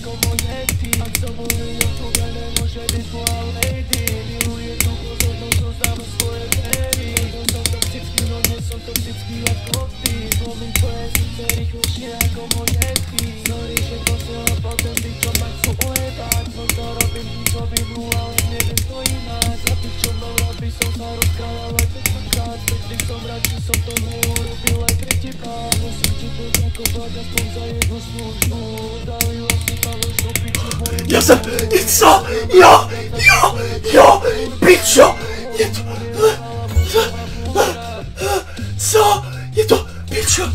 ako moje ty. Ak to môže YouTube, nemôže byť tvoja lady. Miluje tú pozornosť, rozdáva svoje very. Možno som toxický, no nie som toxický ako ty. Zlomím tvoje srdce rýchlejšie ako moje ty. Sorry, že posielam potom ty, čo ma chcú ojebať. Možno robím pičovinu, ale neviem to ináč. Za ty, čo mnou robí, som sa rozkráľal aj 500-krát. Späť som rád, že som to neurobil aj pre teba. Musím ti poďakovať aspoň za jednu službu. Dalila si falošnú piču moju. Ja sa... Jo, pičo! Je to... Co? Je to... Pičo!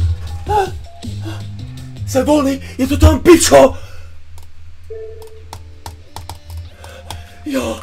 Jsem volný, je to tam, pičo! Jo.